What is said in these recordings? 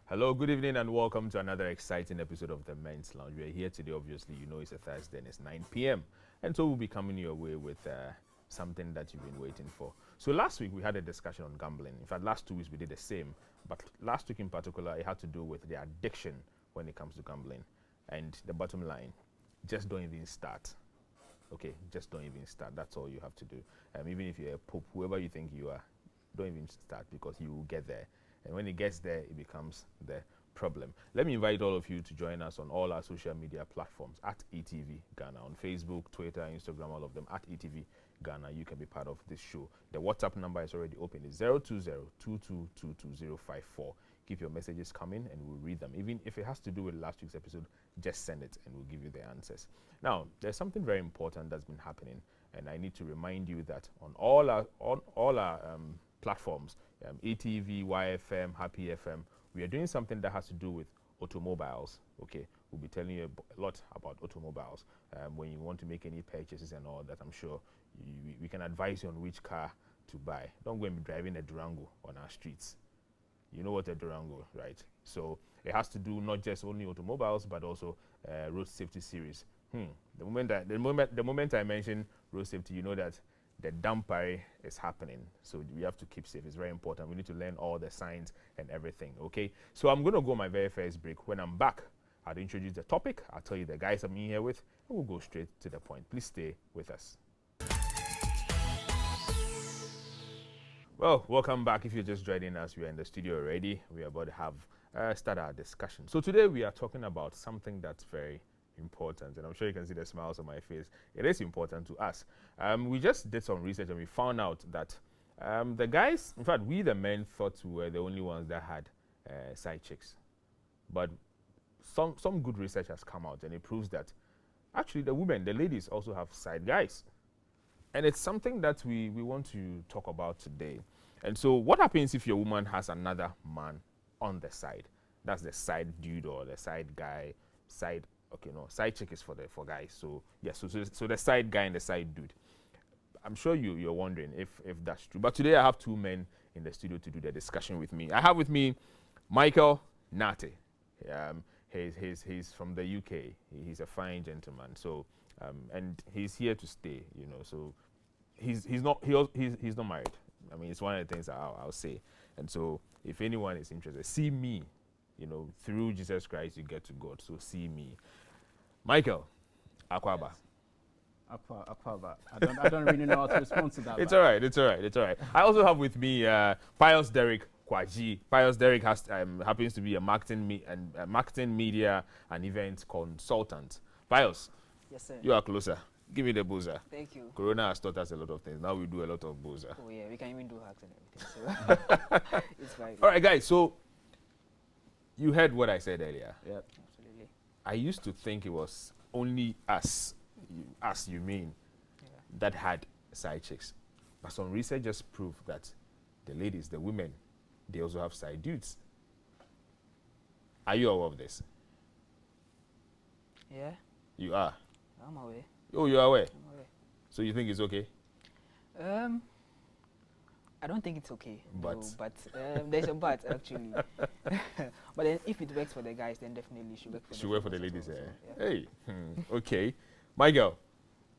Hello, good evening, and welcome to another exciting episode of the Men's Lounge. We are here today, obviously, you know it's a Thursday and it's 9 p.m. And so we'll be coming your way with something that you've been waiting for. So last week we had a discussion on gambling. In fact, last 2 weeks we did the same. But last week in particular, it had to do with the addiction when it comes to gambling. And the bottom line, just don't even start. Okay, just don't even start. That's all you have to do. Even if you're a pope, whoever you think you are, don't even start because you will get there. And when it gets there, it becomes the problem. Let me invite all of you to join us on all our social media platforms at eTVGhana, on Facebook, Twitter, Instagram, all of them at eTVGhana. You can be part of this show. The WhatsApp number is already open. It's 020-2222-054. Keep your messages coming and we'll read them. Even if it has to do with last week's episode, just send it and we'll give you the answers. Now, there's something very important that's been happening, and I need to remind you that on all our platforms, eTV, YFM, Happy FM, we are doing something that has to do with automobiles. Okay, we'll be telling you a lot about automobiles. When you want to make any purchases and all that, I'm sure we can advise you on which car to buy. Don't go and be driving a Durango on our streets. You know what a Durango, right? So it has to do not just only automobiles, but also road safety series. The moment I mention road safety, you know that the damper is happening. So we have to keep safe. It's very important. We need to learn all the signs and everything, okay? So I'm going to go my very first break. When I'm back, I'll introduce the topic. I'll tell you the guys I'm in here with, and we'll go straight to the point. Please stay with us. Well, welcome back. If you're just joining us, we are in the studio already. We are about to have start our discussion. So today we are talking about something that's very important, and I'm sure you can see the smiles on my face. It is important to us. We just did some research and we found out that the guys, in fact, we the men thought we were the only ones that had side chicks. But some good research has come out and it proves that actually the women, the ladies also have side guys. And it's something that we want to talk about today. And so what happens if your woman has another man on the side? That's the side dude or the side guy, side chick is for guys. So yes, so the side guy and the side dude. I'm sure you're wondering if that's true. But today I have two men in the studio to do the discussion with me. I have with me Michael Nate. He's from the UK. He's a fine gentleman. So and he's here to stay. You know, so he's not married. I mean, it's one of the things I'll say. And so if anyone is interested, see me. You know, through Jesus Christ, you get to God. So see me. Michael, Akwaba. Akwaba. I don't really know how to respond to that. It's all right. I also have with me Pius Derek Kwaji. Pius Derek happens to be a marketing media and event consultant. Pius. Yes, sir. You are closer. Give me the boozer. Thank you. Corona has taught us a lot of things. Now we do a lot of boozer. Oh yeah, we can even do hacks and everything. So it's fine. All right, guys. So you heard what I said earlier. Yep. Absolutely. I used to think it was only us, you mean, that had side chicks. But some research just proved that the ladies, the women, they also have side dudes. Are you aware of this? Yeah. You are? I'm aware. Oh, you are aware? I'm aware. So you think it's okay? I don't think it's okay. But? No, but there's a but actually. But then if it works for the guys, then definitely it should work for Should work for the ladies, well, yeah. Hey, okay. My girl.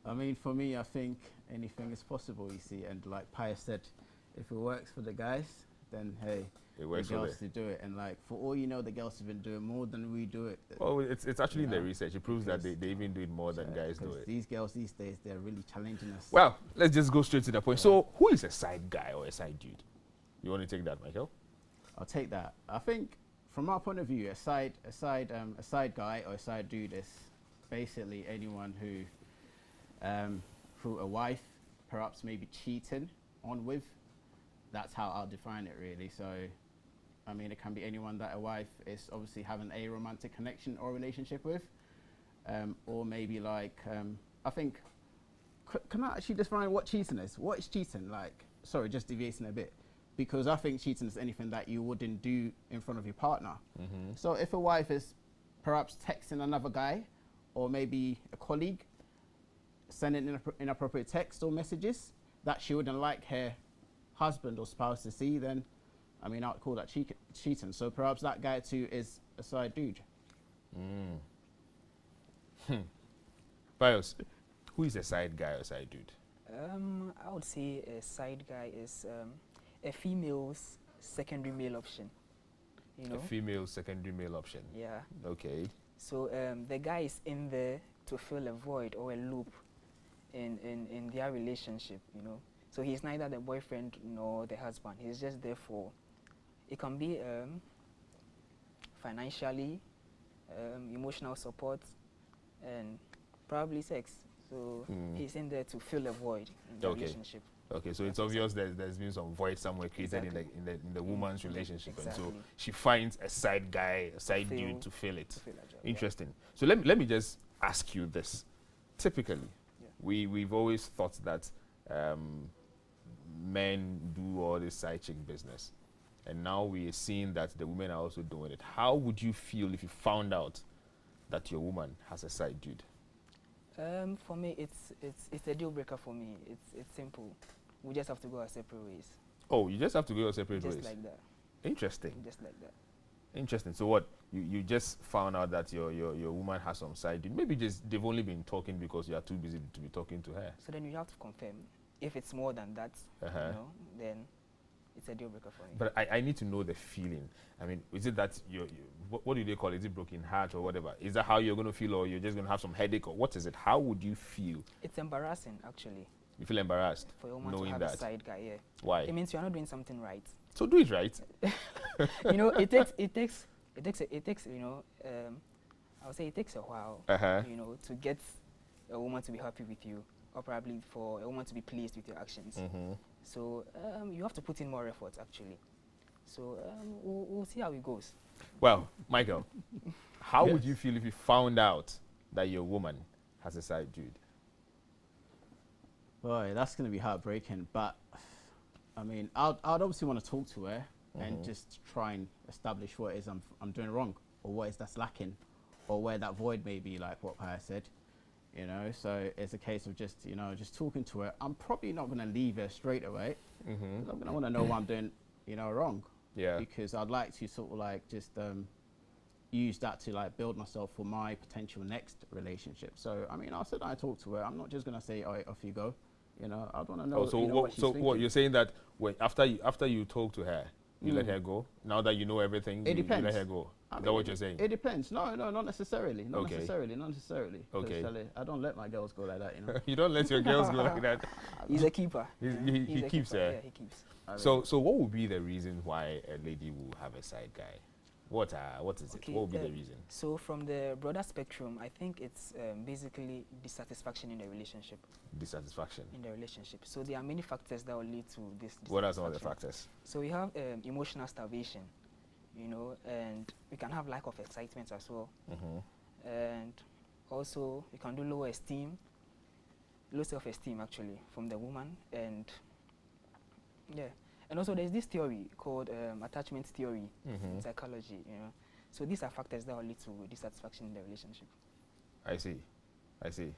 I mean, for me, I think anything is possible, you see. And like Pius said, if it works for the guys, then hey, It works the for girls to do it. And like, for all you know, the girls have been doing more than we do it. Oh, it's actually in the Yeah. research. It proves that they even do it more than guys do it. These girls these days, they're really challenging us. Well, let's just go straight to the point. So, who is a side guy or a side dude? You want to take that, Michael? I'll take that. I think, from our point of view, a side guy or a side dude is basically anyone who, through a wife, perhaps maybe cheating on with. That's how I'll define it, really. So, I mean, it can be anyone that a wife is obviously having a romantic connection or relationship with, or maybe like, I think, can I actually define what cheating is? What is cheating? Like, sorry, just deviating a bit. Because I think cheating is anything that you wouldn't do in front of your partner. Mm-hmm. So if a wife is perhaps texting another guy or maybe a colleague, sending inappropriate text or messages that she wouldn't like her husband or spouse to see, then I mean, I'd call that cheating. So perhaps that guy too is a side dude. Bios, who is a side guy or side dude? I would say a side guy is a female's secondary male option. You know? A female secondary male option. Yeah. Okay. So the guy is in there to fill a void or a loop in their relationship, you know. So he's neither the boyfriend nor the husband. He's just there for, it can be financially, emotional support, and probably sex. So he's in there to fill a void in the relationship. Okay, so it's obvious that there's been some void somewhere created in the woman's relationship, Exactly. and so she finds a side guy, a side dude to fill it. To fill that job, Interesting. So let me just ask you this. Typically, we've always thought that men do all this side chick business, and now we are seeing that the women are also doing it. How would you feel if you found out that your woman has a side dude? For me, it's a deal breaker for me. It's simple. We just have to go our separate ways. Oh, you just have to go your separate ways? Just like that. Interesting. Just like that. Interesting. So what? You just found out that your woman has some side dude. Maybe just they've only been talking because you are too busy to be talking to her. So then you have to confirm. If it's more than that, you know, then it's a deal breaker for me. But I need to know the feeling. I mean, is it that what do they call it? Is it broken heart or whatever? Is that how you're going to feel, or you're just going to have some headache, or what is it? How would you feel? It's embarrassing, actually. You feel embarrassed for a woman knowing to have that? A side guy, yeah. Why? It means you're not doing something right. So do it right. You know, it takes you know, I would say it takes a while, you know, to get a woman to be happy with you, or probably for a woman to be pleased with your actions. So you have to put in more effort, actually. So we'll see how it goes. Well, Michael, how would you feel if you found out that your woman has a side dude? Boy, that's going to be heartbreaking. But I mean, I'd obviously want to talk to her and just try and establish what it is I'm doing wrong, or what is that's lacking, or where that void may be, like what Paya said. You know, so it's a case of just, you know, just talking to her. I'm probably not going to leave her straight away. I'm going to want to know what I'm doing, you know, wrong. Yeah. Because I'd like to sort of like just use that to like build myself for my potential next relationship. So, I mean, I said I talk to her. I'm not just going to say, all right, off you go. You know, I want to know. So, you know, what she's thinking. what you're saying that after you talk to her, you let her go? Now that you know everything, It depends. you let her go? Is that what you're saying? It depends. No, not necessarily. Not Okay. necessarily. Not necessarily. Okay. I don't let my girls go like that, you know. You don't let your girls go like that. He's a keeper. He keeps her. Yeah, he keeps. So what would be the reason why a lady will have a side guy? What is it? What would be the reason? So from the broader spectrum, I think it's basically dissatisfaction in the relationship. Dissatisfaction in the relationship. So there are many factors that will lead to this. What are some of the factors? So we have emotional starvation, you know, and we can have lack of excitement as well. And also we can do low self-esteem actually from the woman, and and also there's this theory called attachment theory in psychology, you know. So these are factors that will lead to dissatisfaction in the relationship. I see.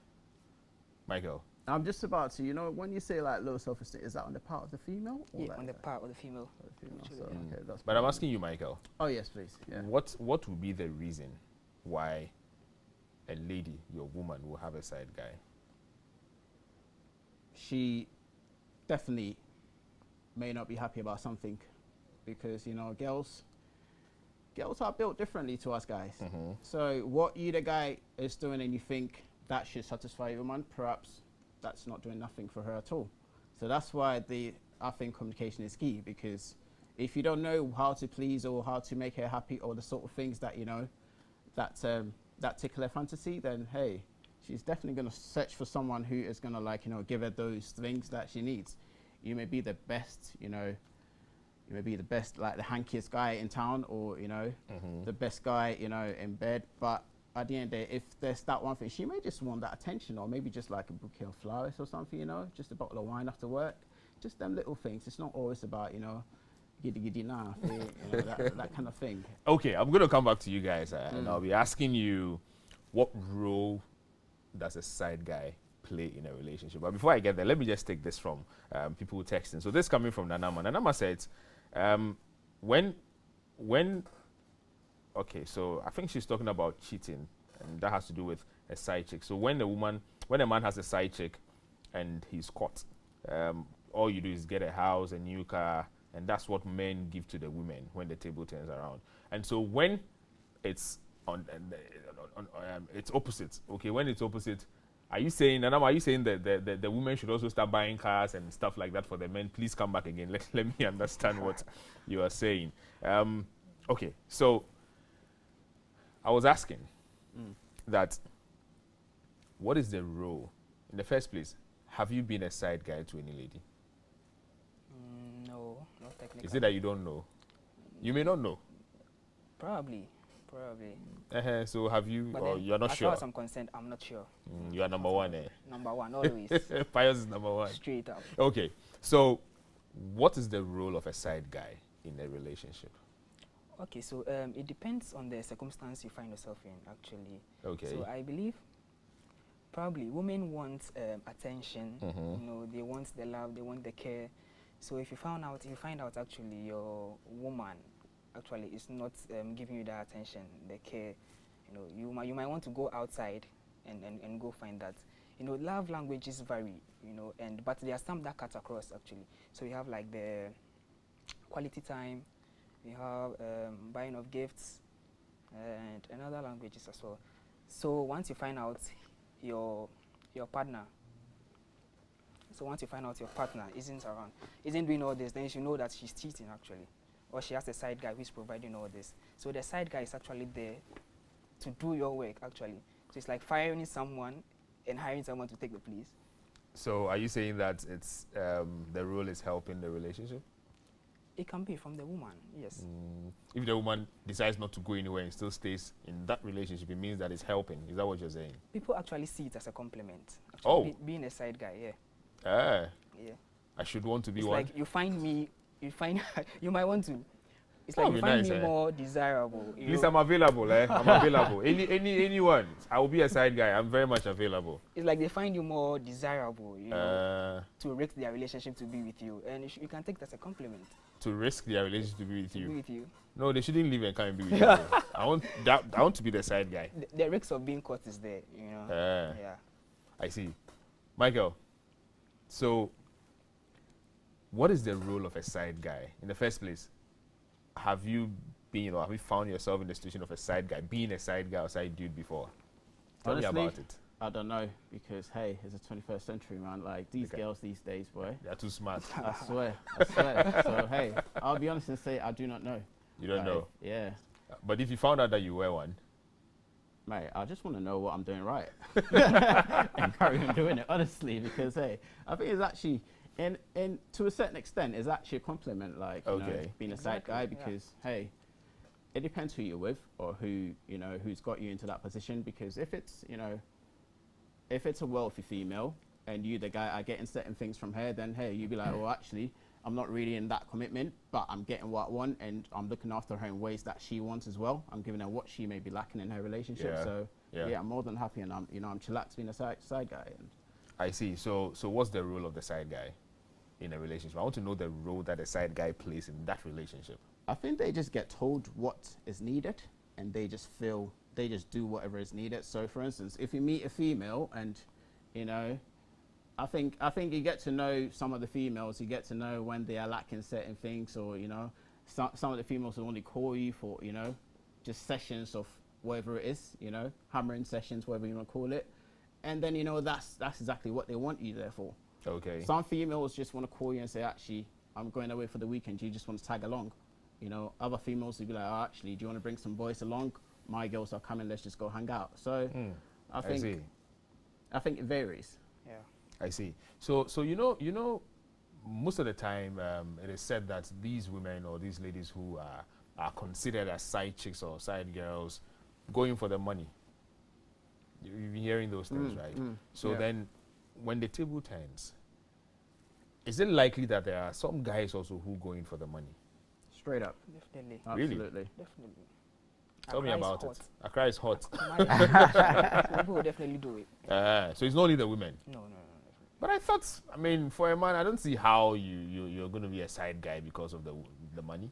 Michael? I'm just about to, you know, when you say like low self-esteem, is that on the part of the female? Or Yeah, like on the part of the female. So, okay, that's But I'm asking you, Michael. Oh yes, please. Yeah. What would be the reason why a lady, your woman, will have a side guy? She definitely may not be happy about something, because, you know, girls are built differently to us guys. So what you, the guy, is doing and you think that should satisfy your woman, perhaps that's not doing nothing for her at all. So that's why I think communication is key, because if you don't know how to please or how to make her happy, or the sort of things that, you know, that tickle her fantasy, then hey, she's definitely going to search for someone who is going to, like, you know, give her those things that she needs. You may be the best, you know, like the hankiest guy in town, or, you know, the best guy, you know, in bed. But at the end of the day, if there's that one thing, she may just want that attention, or maybe just like a bouquet of flowers or something, you know, just a bottle of wine after work. Just them little things. It's not always about, you know, giddy nah, you know, that kind of thing. Okay, I'm going to come back to you guys, and I'll be asking you, what role does a side guy play in a relationship? But before I get there, let me just take this from people texting. So this coming from Nanama. Nanama said, when, okay, so I think she's talking about cheating, and that has to do with a side chick. So when a man has a side chick, and he's caught, all you do is get a house, a new car, and that's what men give to the women when the table turns around. And so when it's it's opposite. Okay, when it's opposite, are you saying that the women should also start buying cars and stuff like that for the men? Please come back again. Let me understand what you are saying. Okay, so I was asking that what is the role in the first place? Have you been a side guy to any lady? No, not technically. Is it that you don't know? You may not know. Probably. So have you, But or then, you're not as sure? far as I'm concerned, I'm not sure. You are number one, eh? Number one, always. Pius is number one. Straight up. Okay, so what is the role of a side guy in a relationship? Okay, so it depends on the circumstance you find yourself in, actually. Okay. So I believe probably women want attention. You know, they want the love, they want the care. So if you find out actually your woman actually is not giving you that attention, the care, you know, you might want to go outside and go find that. You know, love languages vary, you know, but there are some that cut across actually. So you have like the quality time, you have buying of gifts, and other languages as well. So once you find out your partner isn't around, isn't doing all this, then you should know that she's cheating actually, or she has a side guy who's providing all this. So the side guy is actually there to do your work actually. So it's like firing someone and hiring someone to take the place. So are you saying that it's the role is helping the relationship? It can be from the woman, yes. If the woman decides not to go anywhere and still stays in that relationship, it means that it's helping. Is that what you're saying? People actually see it as a compliment. Actually, being a side guy, yeah. Yeah. I should want to be it's one. Like you might want to. It's like you find me more desirable. Please, I'm available. I'm available. Anyone. I will be a side guy. I'm very much available. It's like they find you more desirable, you know, to risk their relationship to be with you, and you can take that as a compliment. To risk their relationship to be with you. Be with you. No, they shouldn't leave and come and be with you. I want to be the side guy. The risk of being caught is there, you know. Yeah. I see. Michael, so what is the role of a side guy in the first place? Have you been, or have you found yourself in the situation of a side guy, being a side guy or side dude before? Tell me about it. I don't know, because hey, it's the 21st century, man. Like these girls these days, boy. They're too smart. I swear. So hey, I'll be honest and say I do not know. You don't know? Yeah. But if you found out that you were one, mate, I just want to know what I'm doing right and carry on doing it, honestly, because hey, I think it's actually, and to a certain extent, it's actually a compliment, like you know, being a side guy, because hey, it depends who you're with or who's got you into that position. Because if it's a wealthy female and you the guy are getting certain things from her, then hey, you'd be like, oh, actually, I'm not really in that commitment, but I'm getting what I want, and I'm looking after her in ways that she wants as well. I'm giving her what she may be lacking in her relationship. So yeah, I'm more than happy, and I'm chillaxed being a side guy. And I see. So what's the role of the side guy in a relationship? I want to know the role that a side guy plays in that relationship. I think they just get told what is needed, and they just do whatever is needed. So for instance, if you meet a female and I think you get to know some of the females. You get to know when they are lacking certain things, or some of the females will only call you for just sessions of whatever it is, hammering sessions, whatever you want to call it, and then that's exactly what they want you there for. Okay. Some females just want to call you and say, actually, I'm going away for the weekend. Do you just want to tag along? Other females will be like, oh, actually, do you want to bring some boys along? My girls are coming. Let's just go hang out. So I think it varies. Yeah. I see. So most of the time it is said that these women or these ladies who are considered as side chicks or side girls going for the money. You've been hearing those things, right? So then when the table turns, is it likely that there are some guys also who go in for the money? Straight up. Definitely. Really? Absolutely. Definitely. Tell me about it. Accra is hot. People will definitely do it. So it's not only the women? No. But I thought, for a man, I don't see how you're going to be a side guy because of the money.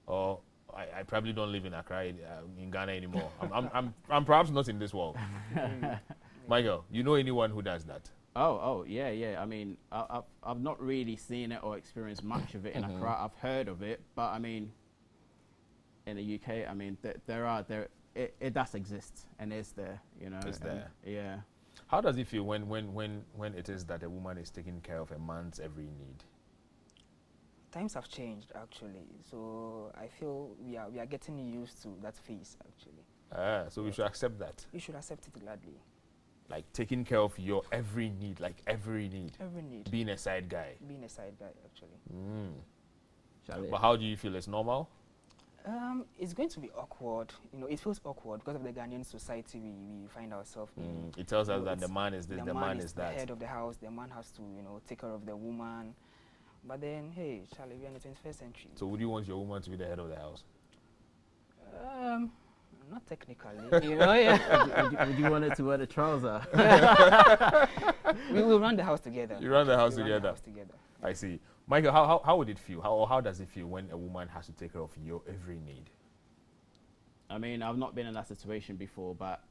or I probably don't live in Accra, in Ghana anymore. I'm perhaps not in this world. Michael, you know anyone who does that? Oh, yeah. I mean, I've not really seen it or experienced much of it in Accra. I've heard of it, but I mean, in the UK, I mean, it does exist and is there, you know. It's there. Yeah. How does it feel when it is that a woman is taking care of a man's every need? Times have changed actually, so I feel we are getting used to that phase actually. So we should accept that. You should accept it gladly. Like taking care of your every need, like every need. Every need. Being a side guy. Being a side guy actually. But how do you feel? It's normal? It's going to be awkward. You know, it feels awkward because of the Ghanaian society we find ourselves in. It tells us that the man is this, the man is that. The head of the house. The man has to, you know, take care of the woman. But then, hey, Charlie, we're in the 21st century. So would you want your woman to be the head of the house? Not technically, you know. Yeah. Would you want her to wear the trouser? We will run the house together. You run the house We together. Run the house together. I see. Michael, how would it feel? How does it feel when a woman has to take care of your every need? I mean, I've not been in that situation before, but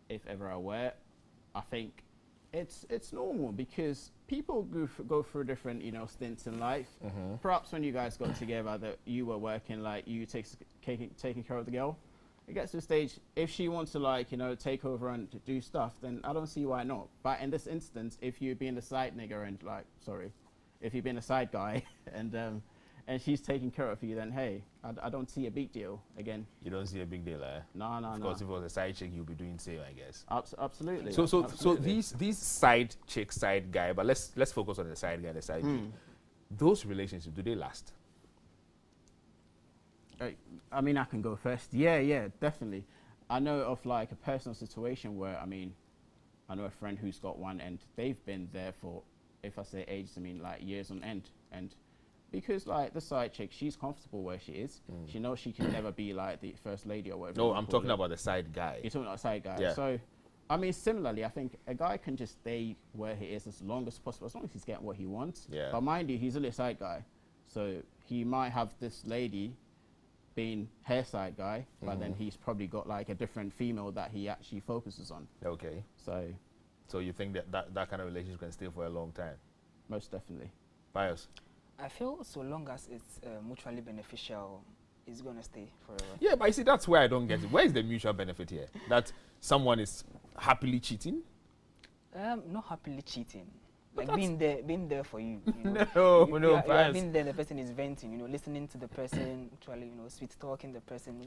if ever I were, I think it's normal because people go through different, you know, stints in life. Perhaps when you guys got together, that you were working, like you taking care of the girl. It gets to a stage, if she wants to, like, you know, take over and do stuff, then I don't see why not. But in this instance, if you're being the side nigger and, like, sorry, if you're being a side guy and she's taking care of you, then hey, I don't see a big deal again. You don't see a big deal, eh? No. Of course, if it was a side chick, you'll be doing same, I guess. Absolutely. So these side chick, side guy, but let's focus on the side guy, the side chick. Those relationships, do they last? I mean, I can go first. Yeah, definitely. I know of like a personal situation where, I mean, I know a friend who's got one and they've been there for, if I say ages, I mean like years on end. And because like the side chick, she's comfortable where she is. She knows she can never be like the first lady or whatever. No, I'm talking about the side guy. You're talking about the side guy. Yeah. So, I mean, similarly, I think a guy can just stay where he is as long as possible, as long as he's getting what he wants. Yeah. But mind you, he's only a side guy. So he might have this lady being her side guy, but then he's probably got like a different female that he actually focuses on. Okay. So you think that kind of relationship can stay for a long time? Most definitely. Bios? I feel so long as it's mutually beneficial, it's going to stay forever. Yeah, but you see, that's where I don't get it. Where is the mutual benefit here? That someone is happily cheating? Not happily cheating. Like being there for you. You know? No, you are being there, the person is venting, you know, listening to the person, actually, you know, sweet talking the person.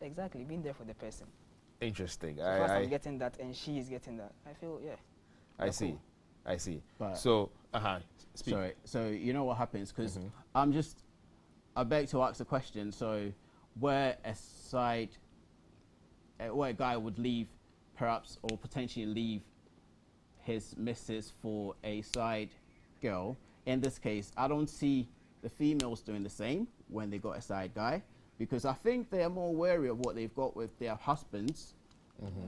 Exactly, being there for the person. Interesting. So first I'm getting that and she is getting that. I feel, yeah. I see. Cool. I see. But so, speak. Sorry. So you know what happens? Because I beg to ask the question. So where a guy would leave, perhaps, or potentially leave his missus for a side girl. In this case, I don't see the females doing the same when they got a side guy, because I think they are more wary of what they've got with their husbands,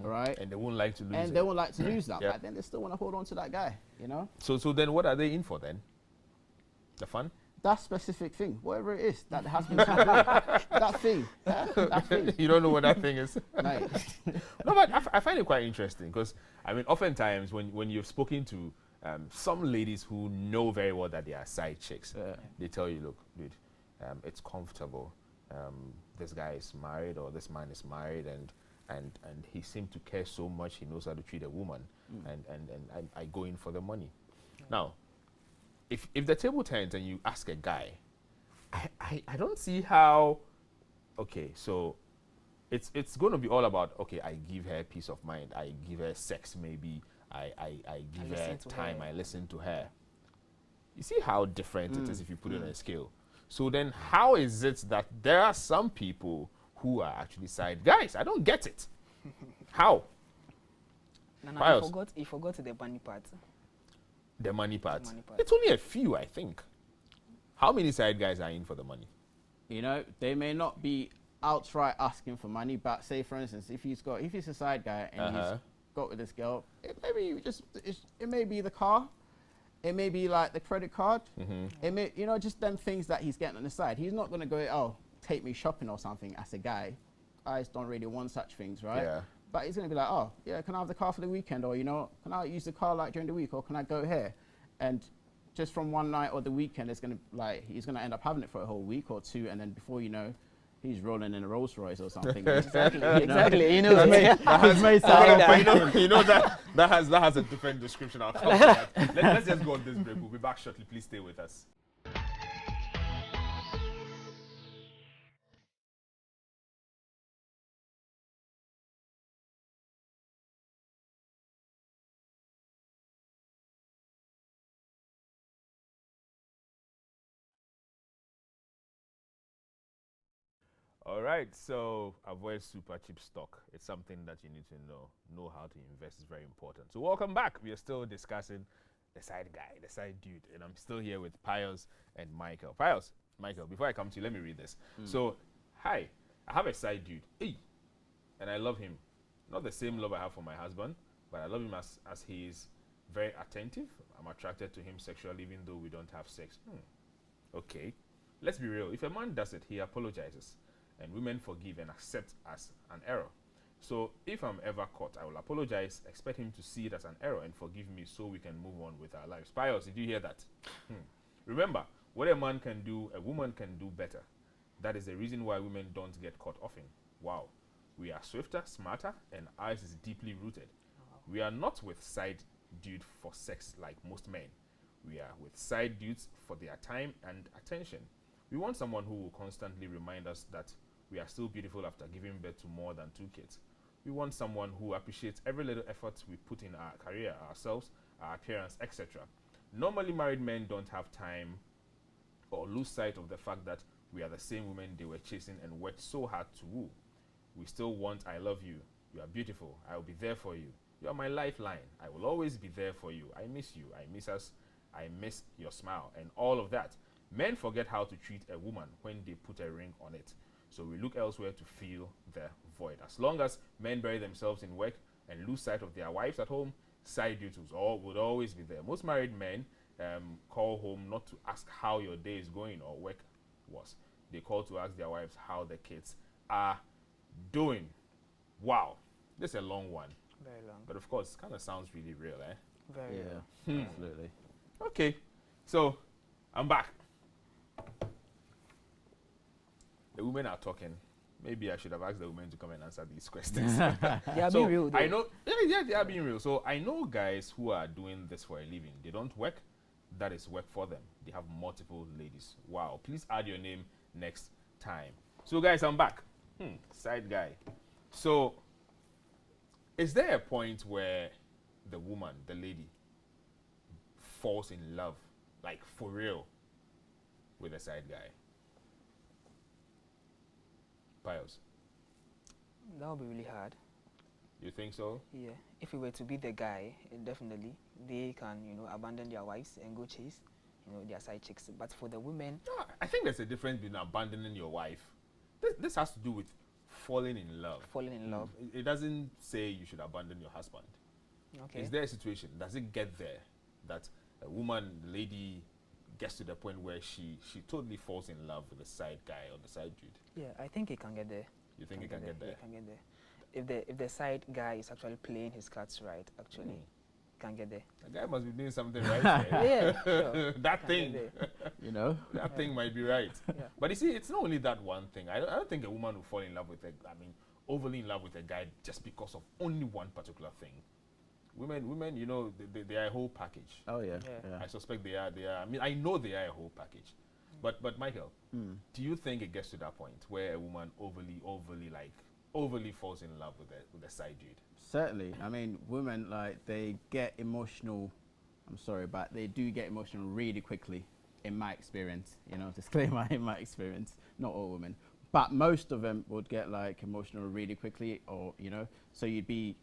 right? And they won't like to lose and it. they won't like to lose that, Yep. but then they still want to hold on to that guy, you know? So then what are they in for then? The fun? That specific thing, whatever it is that the husband's doing, that thing. You don't know what that thing is? Right. No, but I find it quite interesting because, I mean, oftentimes when you've spoken to some ladies who know very well that they are side chicks, they tell you, look, dude, it's comfortable. This guy is married or this man is married and he seems to care so much, he knows how to treat a woman, and I go in for the money. Now, if the table turns and you ask a guy, I don't see how, okay, so it's going to be all about, okay, I give her peace of mind, I give her sex maybe, I give her time, I listen to her. You see how different it is if you put it on a scale. So then how is it that there are some people who are actually side guys? I don't get it. How? No, you forgot the money part. The money part. The money part. It's only a few, I think. How many side guys are in for the money? You know, they may not be outright asking for money, but say for instance, if he's a side guy and he's got with this girl, it may be the car, it may be like the credit card, it may, you know, just them things that he's getting on the side. He's not gonna go, oh, take me shopping or something as a guy, guys don't really want such things, right? Yeah. But he's going to be like, oh, yeah, can I have the car for the weekend? Or, you know, can I use the car like during the week? Or can I go here? And just from one night or the weekend, it's going to like, he's going to end up having it for a whole week or two. And then before you know, he's rolling in a Rolls Royce or something. Exactly. You know, that has a different description. I'll come to that. Let's just go on this break. We'll be back shortly. Please stay with us. All right, so avoid super cheap stock. It's something that you need to know how to invest is very important. So welcome back. We are still discussing the side guy, the side dude, and I'm still here with Pius and Michael. Michael, before I come to you, let me read this. So, hi, I have a side dude, hey, and I love him. Not the same love I have for my husband, but I love him as he is very attentive. I'm attracted to him sexually, even though we don't have sex. Okay, let's be real. If a man does it, he apologizes. And women forgive and accept as an error. So if I'm ever caught, I will apologize, expect him to see it as an error and forgive me so we can move on with our lives. Pius, did you hear that? Remember, what a man can do, a woman can do better. That is the reason why women don't get caught often. Wow. We are swifter, smarter, and ours is deeply rooted. We are not with side dude for sex like most men. We are with side dudes for their time and attention. We want someone who will constantly remind us that we are still beautiful after giving birth to more than 2 kids. We want someone who appreciates every little effort we put in our career, ourselves, our appearance, etc. Normally, married men don't have time or lose sight of the fact that we are the same women they were chasing and worked so hard to woo. We still want I love you. You are beautiful. I will be there for you. You are my lifeline. I will always be there for you. I miss you. I miss us. I miss your smile and all of that. Men forget how to treat a woman when they put a ring on it. So we look elsewhere to fill the void. As long as men bury themselves in work and lose sight of their wives at home, side duties would always be there. Most married men call home not to ask how your day is going or work was. They call to ask their wives how the kids are doing. Wow. This is a long one. Very long. But of course, it kind of sounds really real, eh? Very real. Absolutely. Okay. So, I'm back. The women are talking. Maybe I should have asked the women to come and answer these questions. They are So being real, though. I know, yeah, they are being real. So I know guys who are doing this for a living. They don't work. That is work for them. They have multiple ladies. Wow. Please add your name next time. So guys, I'm back. Side guy. So is there a point where the woman, the lady, falls in love, like for real, with a side guy? Pius, That would be really hard. you think so? Yeah. If it were to be the guy, definitely they can, abandon their wives and go chase, their side chicks. But for the women, No, I think there's a difference between abandoning your wife. This has to do with falling in love. falling in love. It doesn't say you should abandon your husband. Okay. Is there a situation? Does it get there that a woman, lady, gets to the point where she totally falls in love with the side guy or the side dude? Yeah, I think it can get there. You think it can get there? Yeah, it can get there. If the side guy is actually playing his cards right, actually, can get there. The guy must be doing something right. Yeah, sure. That thing. That thing might be right. Yeah. But you see, it's not only that one thing. I don't think a woman will fall in love with overly in love with a guy just because of only one particular thing. Women, they are a whole package. Oh, yeah. I suspect they are. I mean, I know they are a whole package. But Michael, do you think it gets to that point where a woman overly falls in love with a side dude? Certainly. I mean, women, they get emotional. I'm sorry, but they do get emotional really quickly, in my experience. Disclaimer, in my experience. Not all women. But most of them would get, emotional really quickly, or, so you'd be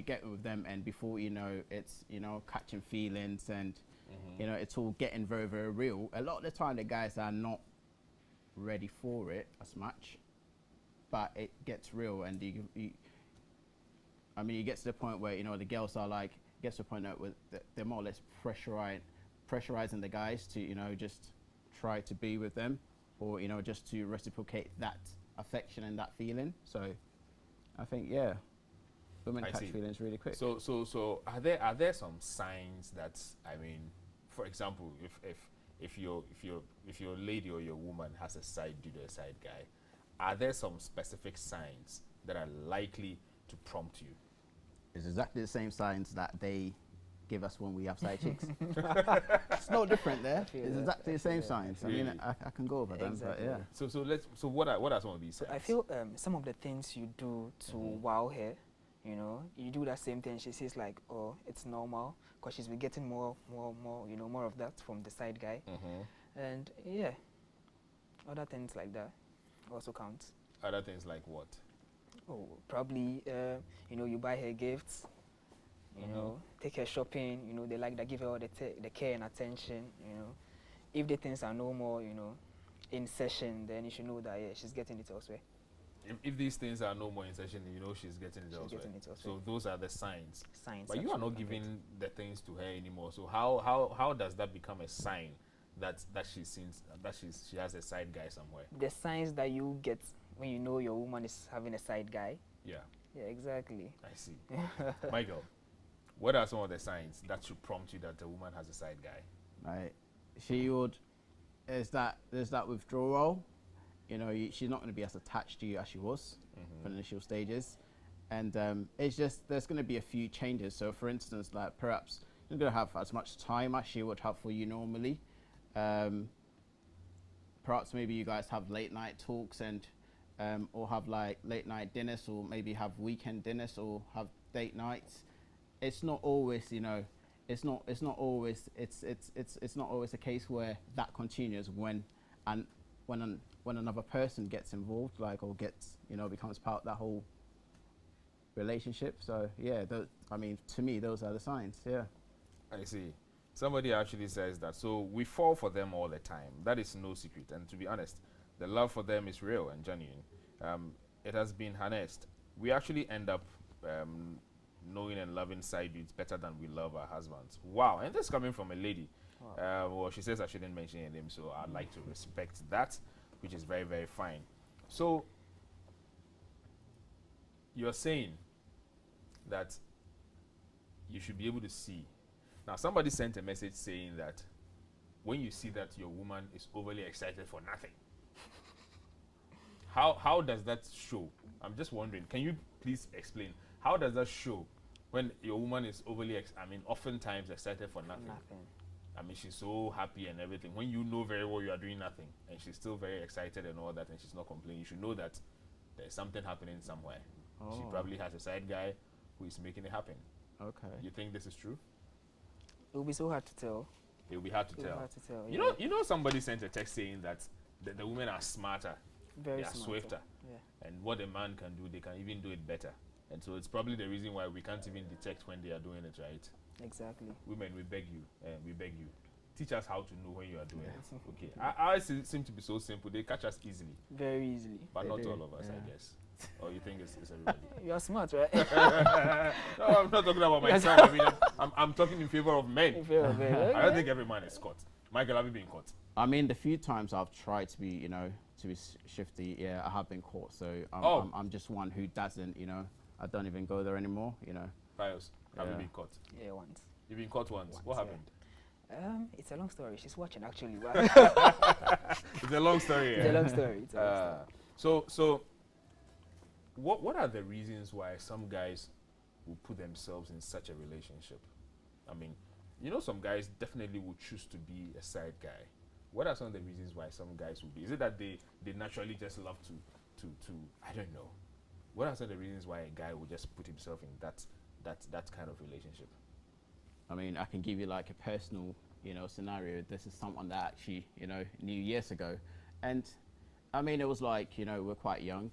getting with them, and before you know, it's, catching feelings, and, it's all getting very, very real. A lot of the time, the guys are not ready for it as much, but it gets real, and you get to the point where, the girls are gets to the point that they're more or less pressurizing the guys to, just try to be with them. or you know, just to reciprocate that affection and that feeling. So I think, yeah, women catch feelings really quick. So are there some signs that, I mean, for example, if your lady or your woman has a side dude or a side guy, are there some specific signs that are likely to prompt you? It's exactly the same signs that they give us when we have side chicks. It's no different there. It's exactly the same signs. Really? I mean, I can go over them, but yeah. So what are some of these signs? I feel some of the things you do to wow her, you know, you do that same thing. She says like, oh, it's normal, because she's been getting more, you know, more of that from the side guy, and yeah, other things like that also count. Other things like what? Oh, probably, you know, you buy her gifts, you know, take her shopping, you know, they like that, give her all the care and attention, you know. If the things are no more, you know, in session, then you should know that, yeah, she's getting it elsewhere. If these things are no more in session, you know she's getting it elsewhere. So those are the signs. But you are not giving the things to her anymore. So how does that become a sign that she has a side guy somewhere? The signs that you get when you know your woman is having a side guy. Yeah. Yeah, exactly. I see. Michael, what are some of the signs that should prompt you that the woman has a side guy? Right. She would, there's that withdrawal. You know, she's not going to be as attached to you as she was for the initial stages. And it's just, there's going to be a few changes. So for instance, like perhaps you're going to have as much time as she would have for you normally. Perhaps maybe you guys have late night talks and or have like late night dinners, or maybe have weekend dinners, or have date nights. It's not always, you know, it's not always a case where that continues when another person gets involved, like, or gets, you know, becomes part of that whole relationship. So yeah, I mean, to me, those are the signs. Yeah. I see. Somebody actually says that. So we fall for them all the time. That is no secret. And to be honest, the love for them is real and genuine. It has been harnessed. We actually end up knowing and loving side dudes better than we love our husbands. Wow. And this is coming from a lady. Wow. Well, she says I shouldn't mention her name, so I'd like to respect that, which is very, very fine. So you're saying that you should be able to see. Now, somebody sent a message saying that when you see that your woman is overly excited for nothing, how does that show? I'm just wondering, can you please explain, how does that show when your woman is overly, oftentimes excited for nothing? I mean, she's so happy and everything. When you know very well you are doing nothing, and she's still very excited and all that, and she's not complaining, you should know that there's something happening somewhere. Oh. She probably has a side guy who is making it happen. Okay. You think this is true? It will be so hard to tell. It will be hard to tell. Hard to tell. You know, somebody sent a text saying that the women are smarter, they are swifter, and what a man can do, they can even do it better. And so it's probably the reason why we can't even detect when they are doing it right. Exactly. Women, we beg you, teach us how to know when you are doing it. Okay. Ours seem to be so simple. They catch us easily. Very easily. But not all of us, I guess. Or you think it's everybody? You are smart, right? No, I'm not talking about myself. I mean, I'm talking in favor of men. Okay. I don't think every man is caught. Michael, have you been caught? I mean, the few times I've tried to be, you know, to be shifty, yeah, I have been caught. So I'm just one who doesn't, you know, I don't even go there anymore, you know. Pius, have you been caught? Yeah, once. You've been caught once. What happened? It's a long story. She's watching, actually. It's a long story. It's a long story. It's a long story. So, what are the reasons why some guys will put themselves in such a relationship? I mean, you know, some guys definitely would choose to be a side guy. What are some of the reasons why some guys would be? Is it that they naturally just love to I don't know. What are some of the reasons why a guy would just put himself in that kind of relationship? I mean, I can give you like a personal, you know, scenario. This is someone that actually, you know, knew years ago. And I mean, it was like, you know, we're quite young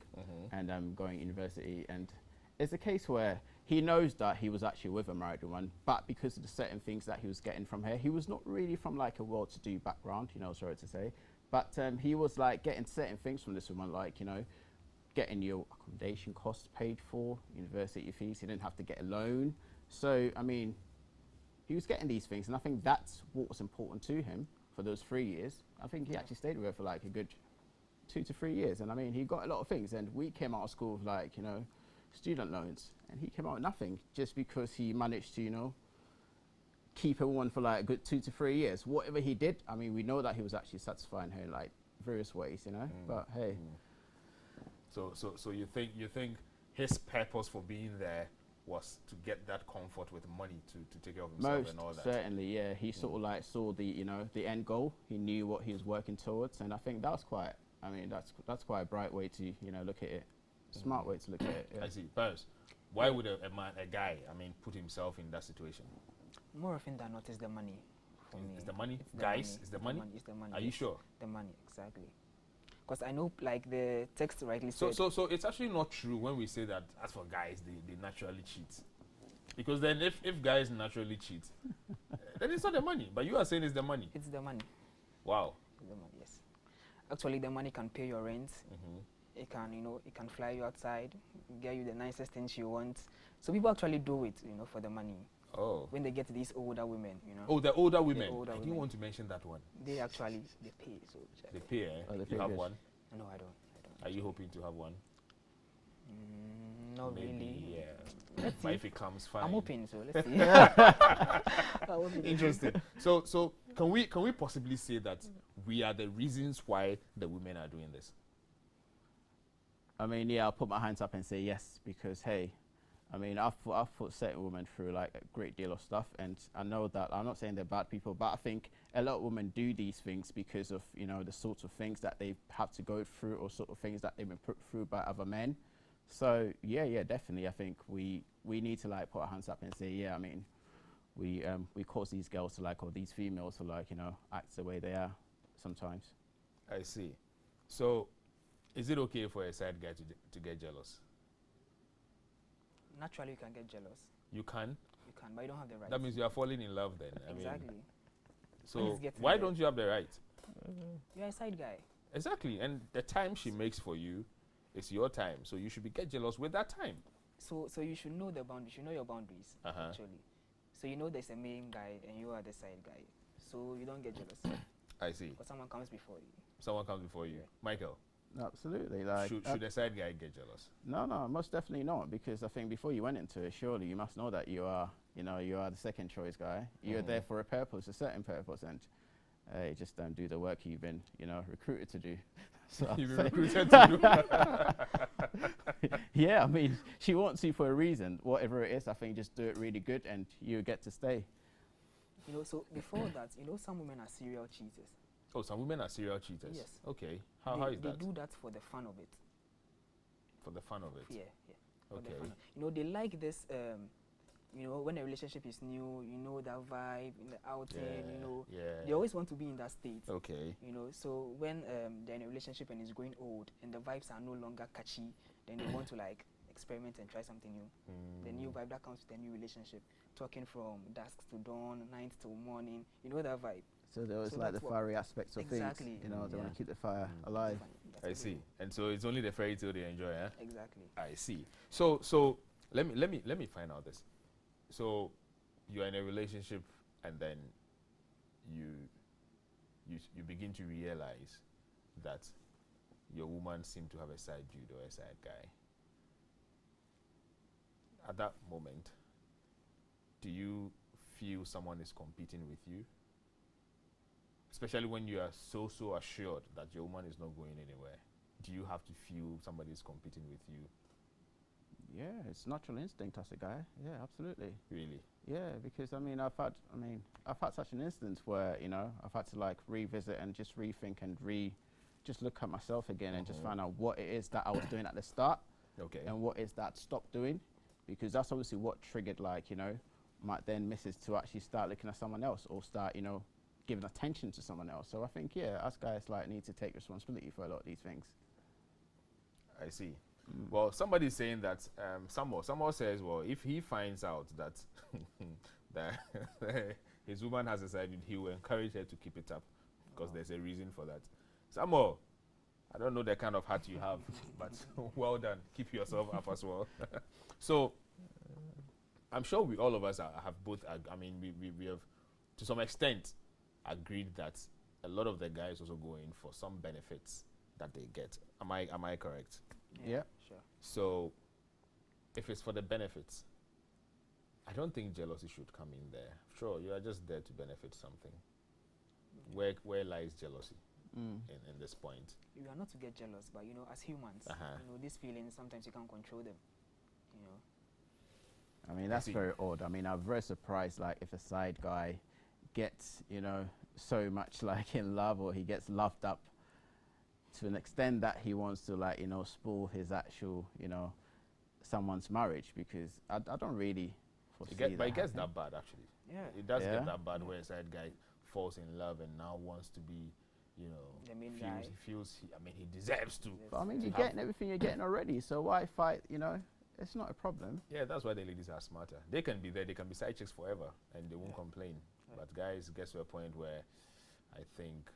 and I'm going to university, and it's a case where he knows that he was actually with a married woman, but because of the certain things that he was getting from her, he was not really from like a well-to-do background, you know, sorry to say, but he was like getting certain things from this woman, like, you know, getting your accommodation costs paid for, university fees, he didn't have to get a loan. So, I mean, he was getting these things, and I think that's what was important to him for those 3 years. I think he actually stayed with her for like a good 2 to 3 years. And I mean, he got a lot of things. And we came out of school with like, you know, student loans. And he came out with nothing just because he managed to, you know, keep a woman for like a good 2 to 3 years. Whatever he did, I mean, we know that he was actually satisfying her in like various ways, you know. But hey. So you think his purpose for being there was to get that comfort with money to take care of himself and all that? Certainly, yeah. He sort of like saw the, you know, the end goal. He knew what he was working towards, and I think that's quite. I mean, that's quite a bright way to, you know, look at it. Smart way to look at it. Yeah. I see. But why would a guy, I mean, put himself in that situation? More often than not, it's the money. For me. It's the money, It's the guys. money. It's the money. It's the money. Are you sure? The money, exactly. Because I know, like the text rightly So said. so it's actually not true when we say that as for guys, they naturally cheat. Because then if guys naturally cheat, then it's not the money. But you are saying it's the money. It's the money. Wow. It's the money, yes. Actually, the money can pay your rent. It can, you know, it can fly you outside, get you the nicest things you want. So people actually do it, you know, for the money. Oh. When they get these older women, you know. Oh, the older women. older I didn't women. want to mention that one. They actually, they pay. So They pay, eh? Oh, they You pay have good. one? No, I don't. Are you hoping to have one? Not Maybe, really. yeah. Let's But see. if it comes, fine. I'm hoping so. Let's see. I'm hoping. Interesting. So can we possibly say that we are the reasons why the women are doing this? I mean, yeah, I'll put my hands up and say yes, because hey, I mean, I've put certain women through like a great deal of stuff, and I know that I'm not saying they're bad people, but I think a lot of women do these things because of, you know, the sorts of things that they have to go through, or sort of things that they've been put through by other men. So yeah, definitely. I think we need to like put our hands up and say, yeah, I mean, we cause these girls to like, or these females to like, you know, act the way they are sometimes. I see. So is it okay for a side guy to get jealous? Naturally, you can get jealous. You can? You can, but you don't have the right. That means you are falling in love then. Exactly. I mean, When so it's getting why there. don't you have the right? You're a side guy. Exactly. And the time she makes for you is your time. So you should get jealous with that time. So you should know the boundaries. You know your boundaries, actually. So you know there's a main guy and you are the side guy. So you don't get jealous. I see. Because someone comes before you. Someone comes before you. Yeah. Michael, Absolutely. Like, should a side guy get jealous? no, most definitely not, because I think before you went into it, surely you must know that you are, you know, you are the second choice guy. You're there for a purpose, a certain purpose, and you just don't do the work you've been, you know, recruited to do. So You've been recruited to do. yeah, I mean, she wants you for a reason. Whatever it is, I think just do it really good, and you get to stay. You know, so before that, you know, some women are serial cheaters. Oh, some women are serial cheaters. Yes. Okay. How is They that? do that for the fun of it. For the fun of it. Yeah. For the Okay. fun. You know, they like this. You know, when a relationship is new, you know that vibe in the outing. You know, Yeah. they always want to be in that state. Okay. You know, so when they're in a relationship and it's going old and the vibes are no longer catchy, then they want to like experiment and try something new. The new vibe that comes with a new relationship, talking from dusk to dawn, night to morning. You know that vibe. So there was So like the that's what- fiery aspects of Exactly. things. You know, they want Yeah. to keep the fire Mm. alive. That's I what see. And so it's only the fairy tale they enjoy, eh? they do. Exactly. I see. So let me find out this. So you're in a relationship and then you begin to realize that your woman seemed to have a side dude or a side guy. At that moment, do you feel someone is competing with you? Especially when you are so assured that your woman is not going anywhere. Do you have to feel somebody is competing with you? Yeah, it's natural instinct as a guy. Yeah, absolutely. Really? Yeah, because I've had such an instance where, you know, I've had to like revisit and just rethink and just look at myself again and just find out what it is that I was doing at the start Okay. and what is that stopped doing, because that's obviously what triggered, like, you know, my then missus to actually start looking at someone else or start, you know, giving attention to someone else. So I think, yeah, us guys like need to take responsibility for a lot of these things. I see. Well, somebody's saying that someone says, well, if he finds out that that his woman has decided, he will encourage her to keep it up because there's a reason for that. Samuel, I don't know the kind of heart you have, but well done. Keep yourself up as well. So I'm sure all of us have both. I mean, we have to some extent agreed that a lot of the guys also go in for some benefits that they get. Am I correct? Yeah. Sure. So if it's for the benefits, I don't think jealousy should come in there. Sure, you are just there to benefit something. Where lies jealousy in this point? You are not to get jealous, but as humans, these feelings, sometimes you can't control them. I mean, that's very odd. I mean, I'm very surprised, like, if a side guy gets, so much, like, in love, or he gets loved up to an extent that he wants to, like, spoil his actual, someone's marriage, because I don't really foresee that. But it gets that bad, actually. Yeah. It does get that bad where a side guy falls in love and now wants to be, the main guy. He deserves to. But I mean, you're getting everything you're getting already, so why fight, It's not a problem. Yeah, that's why the ladies are smarter. They can be there, they can be side chicks forever, and they won't complain. Yeah. But guys, gets to a point where I think,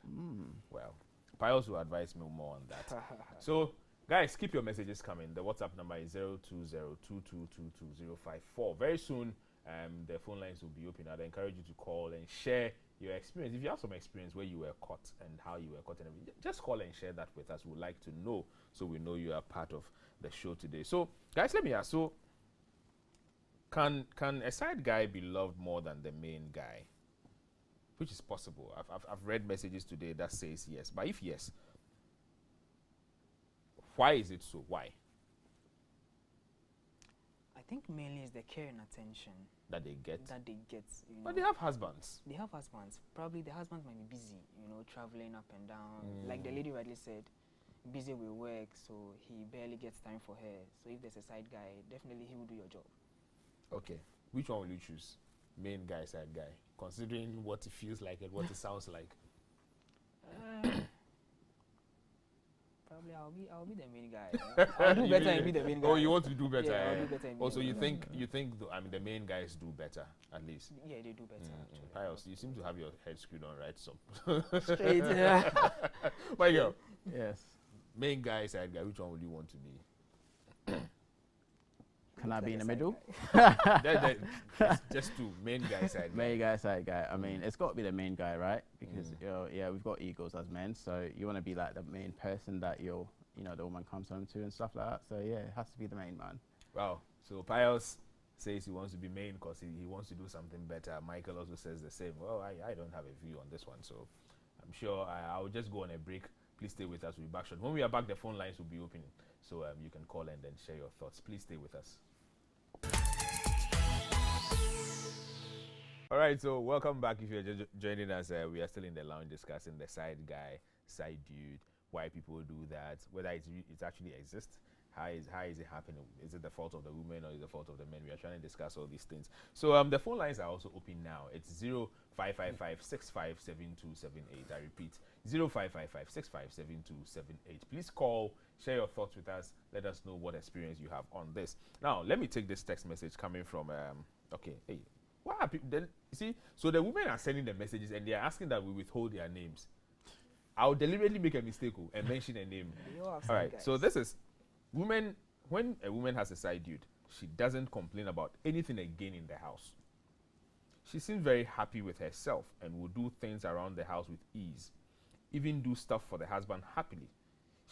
well, Piles will advise me more on that. So, guys, keep your messages coming. The WhatsApp number is 020-2222-054. Very soon, the phone lines will be open. I'd encourage you to call and share your experience. If you have some experience where you were caught and how you were caught and everything, just call and share that with us. We'd like to know, so we know you are part of the show today. So, guys, let me ask. So, can a side guy be loved more than the main guy? Which is possible. I've read messages today that says yes. But if yes, why is it so? Why? I think mainly is the care and attention that they get. But they have husbands. They have husbands. Probably the husbands might be busy, traveling up and down. Like the lady rightly said, busy with work, so he barely gets time for her. So if there's a side guy, definitely he will do your job. Okay. Which one will you choose? Main guy, side guy? Considering what it feels like and what it sounds like. Probably I'll be the main guy. I'll do better and be the main guy. Oh, you want to do better? Yeah, I'll do better. Also, you think the main guys do better at least? Yeah, they do better. Pius, you seem to have your head screwed on right. So straight. Yeah. My girl. Yes. Main guy, side guy. Which one would you want to be? Can I be in the middle? Just two. Main guy, side guy. Main guy, side guy. I mean, it's got to be the main guy, right? Because we've got egos as men, so you want to be like the main person that the woman comes home to and stuff like that. So yeah, it has to be the main man. Wow. So Pius says he wants to be main because he wants to do something better. Michael also says the same. Well, I don't have a view on this one, so I'm sure I'll just go on a break. Please stay with us. We'll be back shortly. When we are back, the phone lines will be open, so you can call and then share your thoughts. Please stay with us. All right, so welcome back. If you're just joining us, we are still in the lounge discussing the side guy, side dude, why people do that, whether it actually exists, how is it happening? Is it the fault of the women or is it the fault of the men? We are trying to discuss all these things. So the phone lines are also open now. It's 0555-657278. I repeat, 0555-657278. Please call, share your thoughts with us. Let us know what experience you have on this. Now, let me take this text message coming from, what are people, then, see, so the women are sending the messages and they are asking that we withhold their names. I'll deliberately make a mistake and mention a name. All right, guys. So this is women. When a woman has a side dude, she doesn't complain about anything again in the house. She seems very happy with herself and will do things around the house with ease, even do stuff for the husband happily.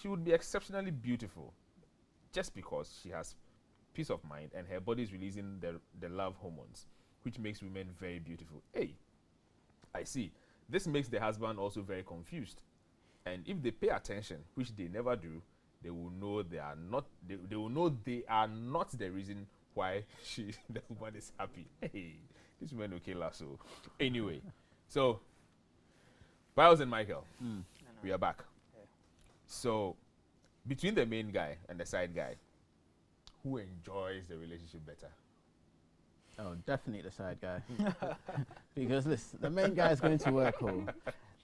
She would be exceptionally beautiful just because she has peace of mind and her body is releasing the love hormones, which makes women very beautiful. Hey, I see. This makes the husband also very confused. And if they pay attention, which they never do, they will know they are not the reason why the woman is happy. Hey, this woman will kill us. So anyway, so Biles and Michael, we are back. Yeah. So between the main guy and the side guy, who enjoys the relationship better? Oh, definitely the side guy. Because listen, the main guy is going to work.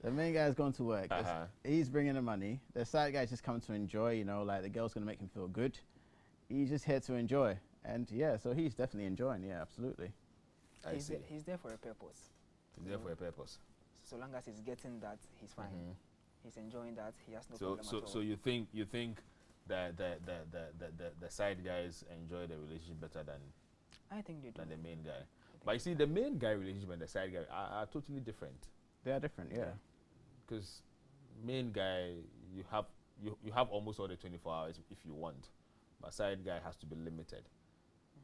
The main guy is going to work. He's bringing the money. The side guy is just coming to enjoy, like the girl's going to make him feel good. He's just here to enjoy. And yeah, so he's definitely enjoying. Yeah, absolutely. He's there for a purpose. He's there for a purpose. So long as he's getting that, he's fine. He's enjoying that. He has no problem at all. So you think that the side guys enjoy the relationship better than I think they do. Than the main guy. But you see, the main guy relationship and the side guy are totally different. They are different, yeah. Because main guy, you have you have almost all the 24 hours if you want, but side guy has to be limited.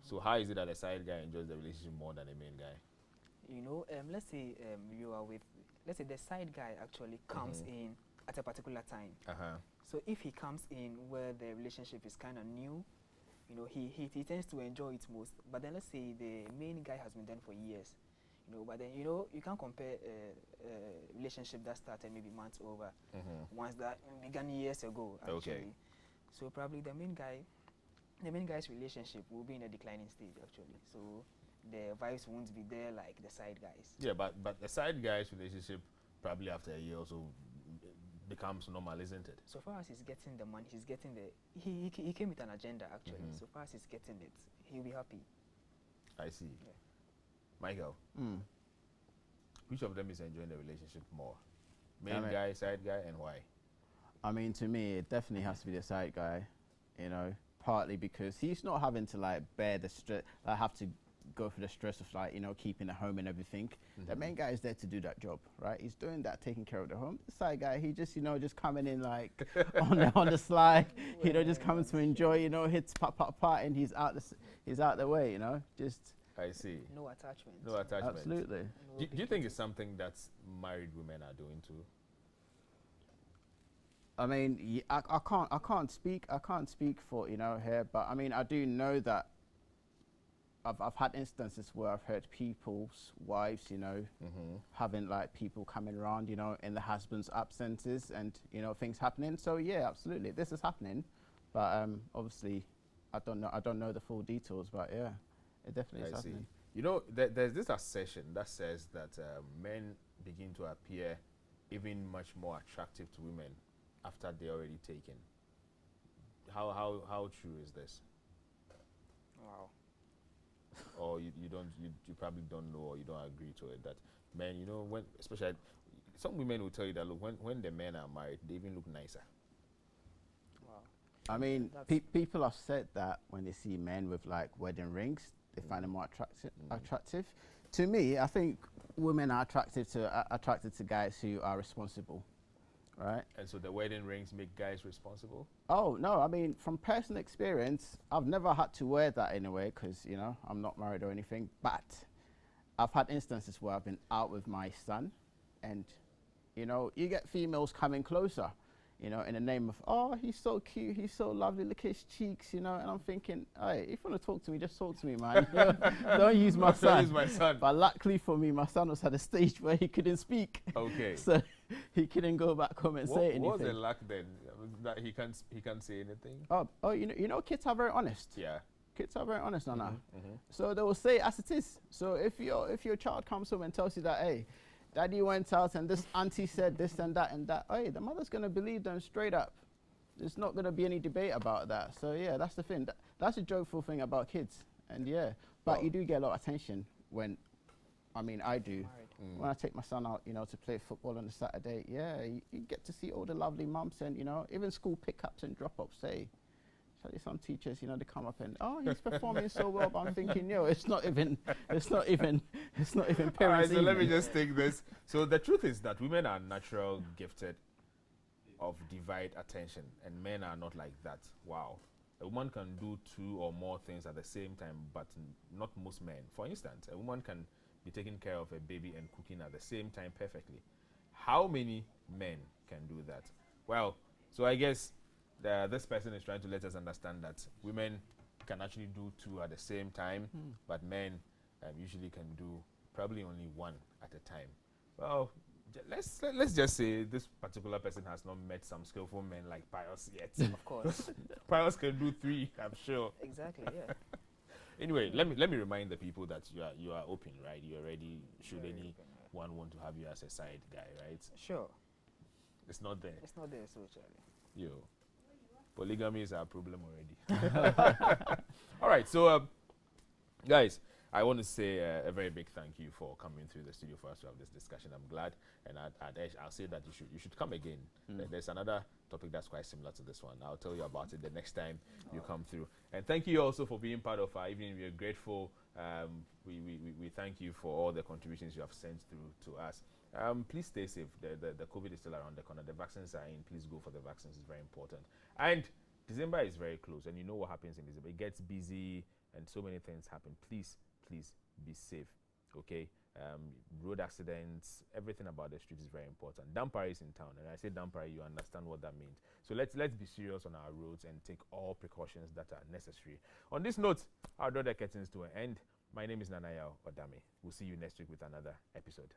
So how is it that a side guy enjoys the relationship more than a main guy? You know, let's say you are with, let's say the side guy actually comes in at a particular time. So if he comes in where the relationship is kind of new, you know, he tends to enjoy it most. But then let's say the main guy has been there for years, you know, but then, you know, you can't compare a relationship that started maybe months over ones that began years ago, actually. Okay. So probably the main guy's relationship will be in a declining stage, actually. So the vibes won't be there like the side guys. Yeah, but the side guy's relationship probably after a year or so becomes normal, isn't it? So far as he's getting the money, he's getting the he came with an agenda, actually. So far as he's getting it, he'll be happy. I see. Yeah. Michael, which of them is enjoying the relationship more? Main guy, side guy, and why? I mean, to me, it definitely has to be the side guy, you know, partly because he's not having to like bear the stress, like have to go through the stress of like, you know, keeping the home and everything. The main guy is there to do that job, right? He's doing that, taking care of the home. The side guy, he just, you know, just coming in like on the slide, you know, just coming to enjoy, you know, hits part, and he's out the way, you know, just. I see. No attachment. No attachment. Absolutely. Do you think it's something that married women are doing too? I mean, I can't speak for, you know, here, but I mean, I do know that I've had instances where I've heard people's wives, you know, having like people coming around, you know, in the husband's absences and, you know, things happening. So yeah, absolutely, this is happening, but obviously, I don't know the full details, but yeah, it definitely is happening. You know, there's this assertion that says that men begin to appear even much more attractive to women after they're already taken. How true is this? Wow. Or you probably don't know, or you don't agree to it, that men, you know, when especially some women will tell you that look, when the men are married, they even look nicer. Wow. I mean, people have said that when they see men with like wedding rings, they find them more attractive. To me, I think women are attracted to guys who are responsible, right? And so the wedding rings make guys responsible? Oh, no, I mean, from personal experience, I've never had to wear that in a way because, you know, I'm not married or anything, but I've had instances where I've been out with my son and, you know, you get females coming closer, you know, in the name of, oh, he's so cute, he's so lovely, look at his cheeks, you know, and I'm thinking, hey, if you want to talk to me, just talk to me, man. You know, don't use my son. Don't use my son. But luckily for me, my son was at a stage where he couldn't speak. Okay. So he couldn't go back home and say anything. What was the luck then? That he can't say anything? Oh, you know, kids are very honest. Yeah. Kids are very honest, Nana. So they will say as it is. So if your child comes home and tells you that, hey, daddy went out and this auntie said this and that, hey, the mother's going to believe them straight up. There's not going to be any debate about that. So yeah, that's the thing. That's a joyful thing about kids. And yeah, but you do get a lot of attention when, I mean, I do. When I take my son out, you know, to play football on a Saturday, yeah, you get to see all the lovely mums and, you know, even school pickups and drop-ups. Some teachers, you know, they come up and, oh, he's performing so well, but I'm thinking, yo, it's not even parents. All right, so let me just take this. So the truth is that women are natural gifted of divide attention, and men are not like that. Wow. A woman can do 2 or more things at the same time, but not most men. For instance, a woman can be taking care of a baby and cooking at the same time perfectly. How many men can do that? Well, so I guess this person is trying to let us understand that women can actually do 2 at the same time, but men usually can do probably only 1 at a time. Well, let's just say this particular person has not met some skillful men like Pius yet. Of course. Pius can do 3, I'm sure. Exactly, yeah. Anyway, let me remind the people that you are open, right? You're ready should anyone want to have you as a side guy, right? Sure. It's not there. It's not there, so Charlie. Yo. Polygamy is our problem already. All right, so guys, I want to say a very big thank you for coming through the studio for us to have this discussion. I'm glad, and I'll say that you should come again. There's another topic that's quite similar to this one. I'll tell you about it the next time you come through. And thank you also for being part of our evening. We are grateful. We thank you for all the contributions you have sent through to us. Please stay safe. The COVID is still around the corner. The vaccines are in. Please go for the vaccines. It's very important. And December is very close, and you know what happens in December. It gets busy, and so many things happen. Please be safe. Okay. Road accidents, everything about the street is very important. Dampare is in town, and I say Dampare, you understand what that means. So let's be serious on our roads and take all precautions that are necessary. On this note, I'll draw the curtains to an end. My name is Nanaya Odame. We'll see you next week with another episode.